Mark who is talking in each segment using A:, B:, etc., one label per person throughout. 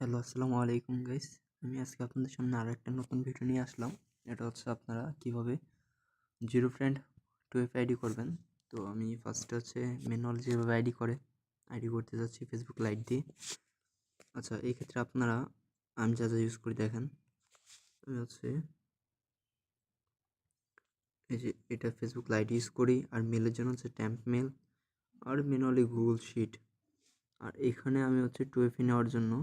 A: Hello, আসসালামু আলাইকুম guys. আমি আজকে আপনাদের সামনে আরো একটা নতুন ভিডিও নিয়ে আসলাম। এটা হচ্ছে আপনারা কিভাবে জিরো ফ্রেন্ড 2FA আইডি করবেন। তো আমি ফার্স্টে হচ্ছে ম্যানুয়াল যেভাবে আইডি করে আইডি করতে যাচ্ছি ফেসবুক লাইট দিয়ে। আচ্ছা, এই ক্ষেত্রে আপনারা আমি যা ইউজ করি দেখেন। আমি হচ্ছে এই যে এটা ফেসবুক লাইট ইউজ করি, আর মেলের জন্য হচ্ছে ট্যাম্প মেল, আর ম্যানুয়ালি গুগল শিট। আর এখানে আমি হচ্ছে 2FA নেওয়ার জন্য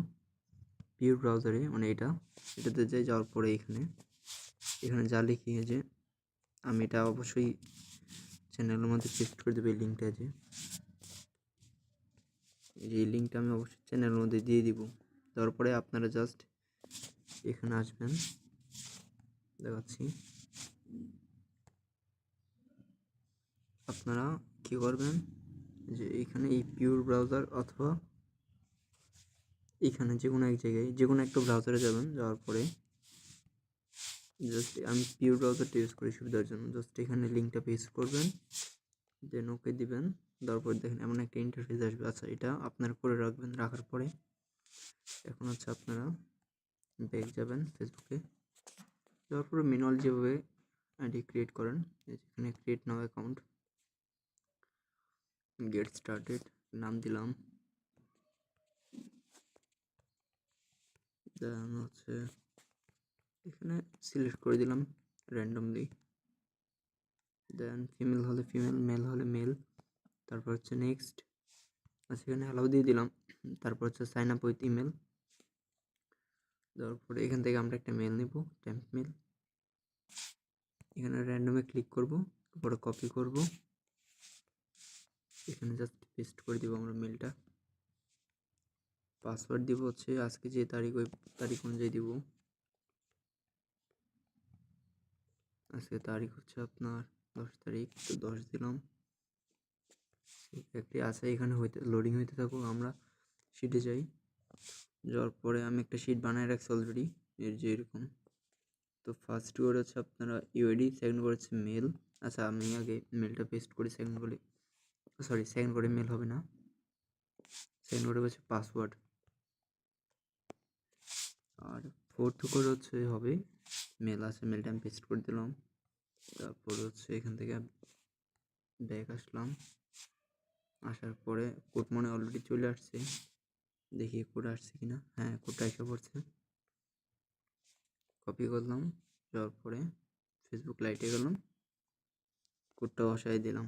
A: পিওর ব্রাউজারে মানে এটাতে যাওয়ার পরে এখানে যা লিখি যে আমি এটা অবশ্যই চ্যানেলের মধ্যে পেস্ট করে দেবো। এই লিঙ্কটা এই লিঙ্কটা আমি অবশ্যই চ্যানেলের মধ্যে দিয়ে দিব। তারপরে আপনারা জাস্ট এখানে আসবেন, দেখাচ্ছি। আপনারা কি করবেন যে এখানে এই পিওর ব্রাউজার অথবা এখানে যে কোনো এক জায়গায় যে কোনো একটা ব্রাউজারে যাবেন। যাওয়ার পরে জাস্ট আমি পিওর ব্রাউজারটা ইউজ করি সুবিধার জন্য। জাস্ট এখানে লিঙ্কটা পেস্ট করবেন, দেন ওকে দিবেন। তারপর দেখেন এমন একটা ইন্টারফেস আসবে। আচ্ছা, এটা আপনারা করে রাখবেন। রাখার পরে এখন হচ্ছে আপনারা ব্যাক যাবেন ফেসবুকে। যাওয়ার পরে ম্যানুয়াল যেভাবে আইডি ক্রিয়েট করেন, এখানে ক্রিয়েট নাও অ্যাকাউন্ট, গেট স্টার্টেড নাম দিলাম। দেন হচ্ছে এখানে সিলেক্ট করে দিলাম র্যান্ডমলি। দেন ফিমেল হলে ফিমেল, মেল হলে মেল। তারপর হচ্ছে নেক্সট। আচ্ছা, এখানে অ্যালাউ দিয়ে দিলাম। তারপর হচ্ছে সাইন আপ উইথ ইমেল। তারপরে এখান থেকে আমরা একটা মেল নিব, ট্যাম্প মেল। এখানে র্যান্ডমে ক্লিক করব, তারপরে কপি করব, এখানে জাস্ট পেস্ট করে দিব আমরা মেলটা। পাসওয়ার্ড দিব হচ্ছে আজকে যে তারিখ, ওই তারিখ অনুযায়ী দিব। আজকে তারিখ হচ্ছে আপনার 10 তারিখ, তো 10 দিলাম। একটি আছে এখানে লোডিং হইতে থাকুক, আমরা শিটে যাই। যাওয়ার পরে আমি একটা শিট বানায় রাখছি অলরেডি, এর যে এরকম। তো ফার্স্ট ওয়ার্ড হচ্ছে আপনারা ইউআইডি, সেকেন্ড ওয়ার্ড হচ্ছে মেল। আচ্ছা, আমি আগে মেলটা পেস্ট করি, সেকেন্ড ওয়ার্ডে মেল হবে না, সেকেন্ড ওয়ার্ডে হচ্ছে পাসওয়ার্ড। আর ফোর্থ করে হচ্ছে হবে মেল। আছে, মেলটা আমি পেস্ট করে দিলাম। তারপর হচ্ছে এখান থেকে ব্যাক আসলাম। আসার পরে কোড মনে অলরেডি চলে আসছে, দেখি কোড আসছে কিনা। হ্যাঁ, কোডটা এসে পড়ছে। কপি করলাম, যাওয়ার পরে ফেসবুক লাইটে গেলাম, কোডটা বসাই দিলাম।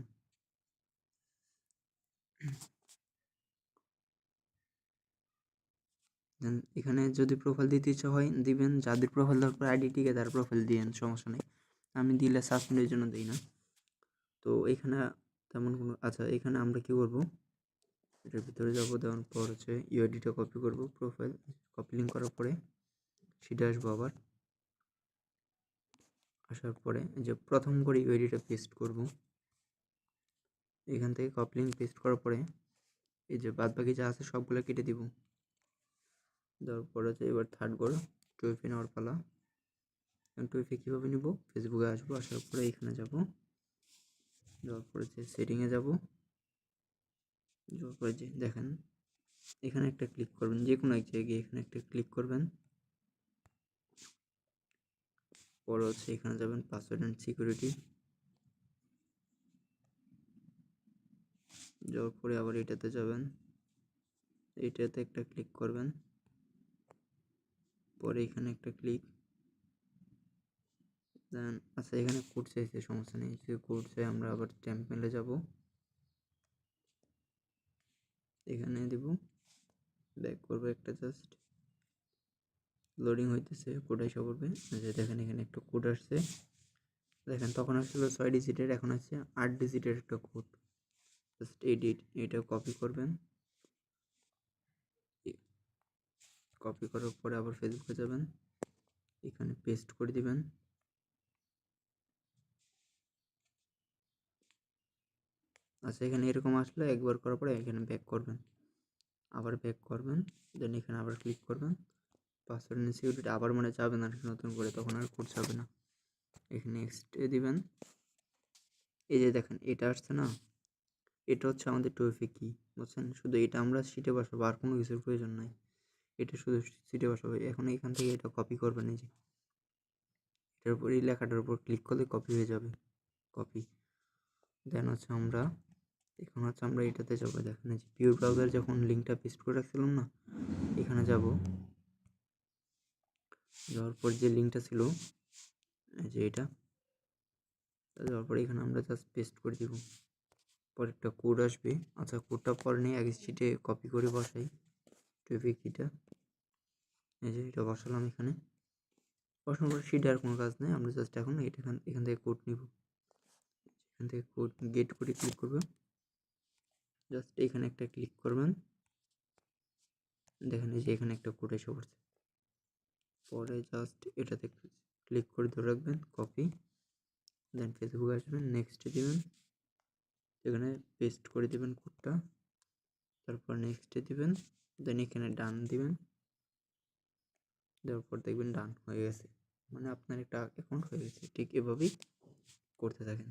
A: দেন এখানে যদি প্রোফাইল দিতে ইচ্ছা হয় দিবেন, যাদের প্রোফাইল দেওয়ার পর আইডি টিকে তার প্রোফাইল দিয়েন, সমস্যা নেই। আমি দিলে সাসপেন্ডের জন্য দিই না। তো এখানে তেমন কোনো আচ্ছা, এখানে আমরা কি করব, এটার ভিতরে যাবো। দেওয়ার পর হচ্ছে ইউআইডিটা কপি করব, প্রোফাইল কপি লিঙ্ক করার পরে সেটা আসবো। আবার আসার পরে যে প্রথম করে ইউআইডিটা পেস্ট করব, এখান থেকে কপি লিঙ্ক পেস্ট করার পরে এই যে বাদ বাকি যা আছে সবগুলো কেটে দিব। দেওয়ার পর হচ্ছে এবার থার্ড গোল 2FA নেওয়ার পালা। 2FA কীভাবে নিব, ফেসবুকে আসবো, আসার পরে এখানে যাব। যাওয়ার পরে যে সেটিংয়ে যাব, যাওয়ার পরে যে দেখেন এখানে একটা ক্লিক করবেন, যে কোনো এক জায়গায় এখানে একটা ক্লিক করবেন। পরে হচ্ছে এখানে যাবেন পাসওয়ার্ড অ্যান্ড সিকিউরিটি। যাওয়ার পরে আবার এটাতে যাবেন, এইটাতে একটা ক্লিক করবেন। পরে এখানে একটা ক্লিক দেন। আচ্ছা, এখানে কোড চাইছে, সমস্যা নেই, যে কোড চাই আমরা আবার ট্যাম্প মেলে যাব, এখানে দেব, ব্যাক করবো একটা। জাস্ট লোডিং হইতেছে, কোড এসে পড়বে। যে দেখেন এখানে একটা কোড আসছে, দেখেন তখন আসলে 6 ডিজিটের, এখন আসছে 8 ডিজিটের একটা কোড। জাস্ট এটা কপি করবেন, কপি করার পরে আবার ফেসবুকে যাবেন, এখানে পেস্ট করে দিবেন। আচ্ছা, এখানে এরকম আসলে একবার করার পরে এখানে ব্যাক করবেন, আবার ব্যাক করবেন। দেন এখানে আবার ক্লিক করবেন, পাসওয়ার্ড এন্ড সিকিউরিটি আবার মানে যাবেন আর নতুন করে, তখন আর কোড যাবে না। এখানে নেক্সটে দিবেন। এই যে দেখেন এটা আসছে না, এটা হচ্ছে আমাদের 2FA কি, বুঝছেন? শুধু এটা আমরা শিটে বসাবো, আর কোনো কিছুর প্রয়োজন নাই। এটা শুধু সিটে বসাবো। এখন এখান থেকে এটা কপি করবেন, এই যে এটার উপর এই লেখাটার উপর ক্লিক করলে কপি হয়ে যাবে, কপি। দেন হচ্ছে আমরা এটাতে যাবো। দেখেন এই যে পিওর ব্রাউজার যখন লিঙ্কটা পেস্ট করে রাখছিলাম না, এখানে যাব। যাওয়ার পর যে লিঙ্কটা ছিল এই যে এটা, যাওয়ার পর এখানে আমরা জাস্ট পেস্ট করে দিব। পর একটা কোড আসবে। আচ্ছা, কোডটা পরে নিয়ে আগে শিটে কপি করে বসাই। টুইফি কিটা এই যে এটা বসালাম এখানে। বসানোর পর শিটে আর কোনো কাজ নেই, আমরা জাস্ট এখন এখান থেকে কোড নিব। এখান থেকে কোড গেট করে ক্লিক করবে, জাস্ট এখানে একটা ক্লিক করবেন। দেখেন এই যে এখানে একটা কোড এসে পড়ছে। পরে জাস্ট এটাতে ক্লিক করে ধরে রাখবেন, কপি। দেন ফেসবুকে আসবেন, নেক্সটে দিবেন, এখানে পেস্ট করে দেবেন কোডটা। তারপর নেক্সটে দিবেন, দেন এখানে ডান দিবেন। দেওয়ার পর দেখবেন ডান হয়ে গেছে, মানে আপনার একটা অ্যাকাউন্ট হয়ে গেছে। ঠিক এভাবেই করতে থাকেন।